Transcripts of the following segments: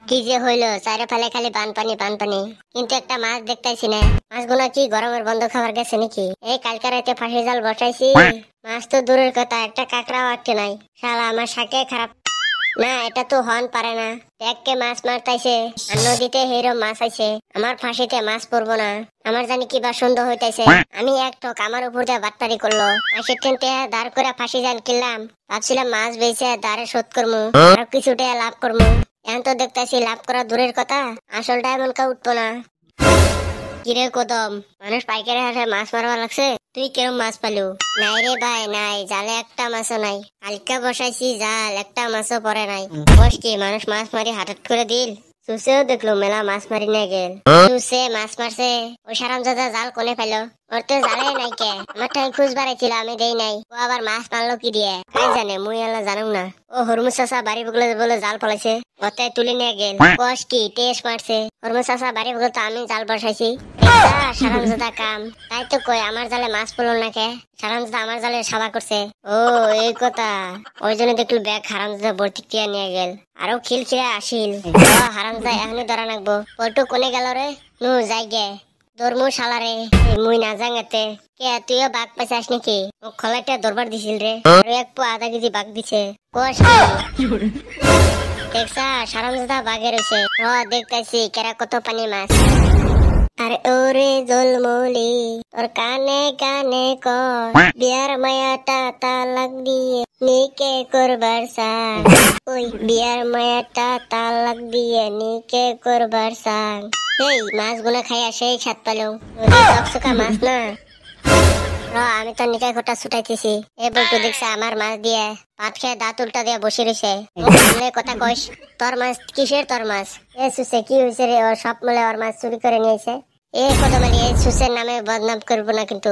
কি যে হইলো চাইরে ফেলে খালি বানপানি বানপানি, কিন্তু একটা মাছ দেখতেছি না। মাছগুলো কি গরমের বন্ধ খাবার গেছে নাকি? এই কালকে রাতে ফাঁসি জাল বসাইছি, মাছ তো দূরের কথা একটা কাঁকড়াও আটকে নাই। শালা আমার শাকে খারাপ। না এটা তো হন পারে না, দেখকে মাছ মারতাইছে আর নদীতে হেরো মাছ আইছে, আমার ফাঁসিতে মাছ পড়বো না। আমার জানি কি বা সুন্দর হইতাইছে। আমি এক ঠক আমার উপর দিয়ে বাট্টারি করলো, মাসের টেনতে দাঁড় করে ফাঁসি জাল কিনলাম, ভাবছিলাম মাছ বেচে দাঁড়ে শোধ করবো, আর কিছুটা লাভ করবো। এখন তো দেখতেছি লাভ করা দূরের কথা, আসলটা এমন কা উঠবো না। কিরে কদম, মানুষ পাইকারি হাটে মাছ মারবা লাগছে, তুই কেরম মাছ পালু? নাই রে ভাই নাই, জালে একটা মাছও নাই। কালকা বসাইছি জাল, একটা মাছও পরে নাই। বস কি মানুষ মাছ মারি হাটাত করে দিল? সুসেও দেখলো মেলা মাছ মারি নিয়ে গেল। সুসে মাছ মারছে, ওই সারামজাদা জাল কোনে পাইলো? ওর তো জালে নাই কে, আমার ঠাই খুঁজ বাড়াইছিল আমি দেই নাই। ও আবার মাছ মারলো কি দিয়ে কাই জানে, মুই এলা জানুম না। ও হরমুজ চাষা বাড়ি বগলে বলে জাল ফলাইছে, ওটাই তুলে নিয়ে গেল। বস কি টেস্ট মারছে, হরমুজ চাষা বাড়ি বগলে তো আমি জাল বসাইছি। সারামজাদা কাম, তাই তো কই আমার জালে মাছ পড়লো না কে? হারামজাদা আমার জালে সাবা করছে। ও এই কথা, ওই জন্য দেখলো ব্যাগ হারামজাদা ভর্তি টিয়া নিয়ে গেল। আরো খিল খিলে আসিল। হারামজাদা এখনই ধরা নাকবো। পল্টু কোনে গেল রে? নু যাই গে দরমু শালা রে, মুই না জাঙ্গাতে। কে তুইও বাঘ পাইছাস নাকি? ও খলাইটা দরবার দিছিল রে, আর এক পো আধা কেজি বাঘ দিছে। কোষ দেখছা হারামজাদা বাঘে রয়েছে। দেখতেছি কেরা কত পানি মাছ। আরে ওরে জলমলি তোর কানে কানে কর, বিয়ার মায়াটা তালাক দিয়ে নিকে করবার সাং। ওই বিয়ার মায়াটা তালাক দিয়ে নিকে করবার সাং। এই মাছ গুনা খাইয়া সেই ছাদ পালো, চকচকা মাছ না। আমি তো নিকায় খোটা ছুটাইতেছি, এ বলতো দেখছে আমার মাছ দিয়ে ভাত খেয়ে দাঁত উল্টা দিয়ে বসে রয়েছে। কথা কইস, তোর মাছ কিসের তোর মাছ? এ সুসে কি হয়েছে রে? ওর সব মলে ওর মাছ চুরি করে নিয়েছে। এ কদমালি এই সুসের নামে বদনাম করবো না কিন্তু।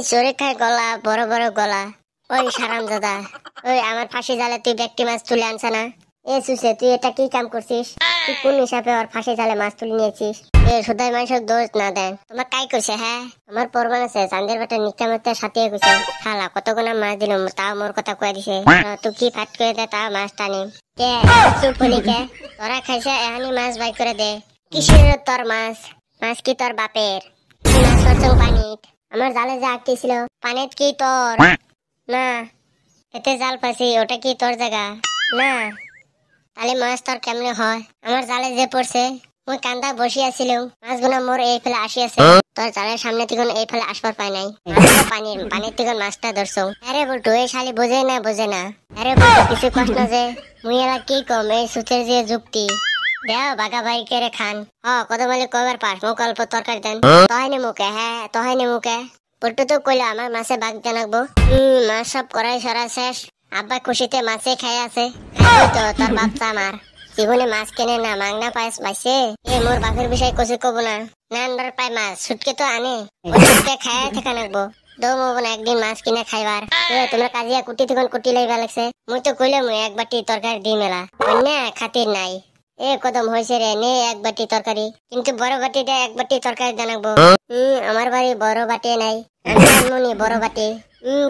চোরে খায় গলা, বড় বড় গলা। ওই হারামজাদা, ওই আমার ফাঁসি জালে তুই ব্যক্তি মাছ তুলে আনছে না? এ সুসে তুই এটা কি কাম করছিস? তুই কোন হিসাবে ওর ফাঁসি জালে মাছ তুলে নিয়েছিস? এ সদাই মানুষের দোষ না দেন, তোমার কাই করছে? হ্যাঁ আমার পরমান আছে, চান্দের বাটা নিকা মাত্রা সাথে কইছে। খালা কতগুনা মাছ দিলাম, তাও মোর কথা কয়ে দিছে। তুই কি ফাট করে দে, তাও মাছ টানি। কে চুপ বলি কে? তোরা খাইছে এহানি মাছ বাই করে দে। কিসের তোর মাছ? মাছ কি তোর বাপের? মাছ মারছ পানিত, আমার জালে যা আটকেছিল পানিত কি তোর? না এতে জাল পাইছি, ওটা কি তোর জায়গা? না তাহলে মাছ তোর কেমনে হয়? আমার জালে যে পড়ছে, মুই কান্দা বসিয়াছিল, মাছগুলো মোর এই ফেলে আসিয়াছে, তোর জালের সামনে থেকে এই ফেলে আসবার পাই নাই। পানির থেকে মাছটা ধরছো। আরে বলটু এই শালি বোঝে না বোঝে না। আরে বলটু কিছু কষ্ট না যে, মুই এলা কি কম এই সুতের যে যুক্তি। দেও বাঘা ভাই কেড়ে খান। কত বলে কবার পাস মুখ অল্প তরকারি দেন। তহাইনি মুখে, হ্যাঁ তহাইনি মুখে। পল্টু তো কইলো আমার মাছে বাঘ জানাকবো। মাছ সব করাই সরা শেষ, আব্বা খুশিতে মাছে খাই আছে। তো তোর বাচ্চা আমার জীবনে মাছ কেনে না, মাংনা পাইস পাইছে। এ মোর বাঘের বিষয় কচি কব না, নানবার পাই মাছ সুটকে তো আনে, ওই সুটকে খাই থাকা নাকবো। দৌড়বো না একদিন মাছ কিনে খাইবার। তোমরা কাজিয়া কুটি তখন কুটি লাইবা লাগছে। মুই তো কইলে মুই এক বাটি তরকারি দিই মেলা, অন্য খাতির নাই। এ কদম হয়েছে রে, নে এক বাটি তরকারি, কিন্তু বড় বাটিটা এক বাটি তরকারি জানাবো। আমার বাড়ি বড় বাটি নাই, আমি আনমনি বড় বাটি।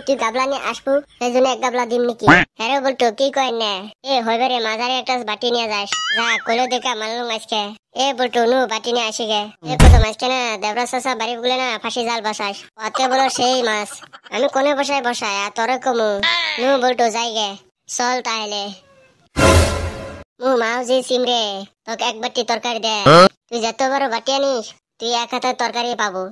তুই গাবলা নিয়ে আসবো, সেই জন্য এক গাবলা দিম নাকি? হ্যাঁ বলতো কি কয় না? এ হইবে রে মাঝারে একটা বাটি নিয়ে যাস, যা কইলো দেখা মানলুম আজকে। এ বলতো নু বাটি নিয়ে আসি গে। এ কদম আজকে না দেবরা চাষা বাড়ি বলে না ফাঁসি জাল বসাস, অতে বলো সেই মাছ আমি কোনে বসাই বসাই আর তোরে কমু। নু বলতো যাই গে, চল তাহলে। মাও যে সিমরে তোকে এক বাটি তরকারি দে, তুই যত বড় বাটি আনিস তুই এক হাতে তরকারি পাবো।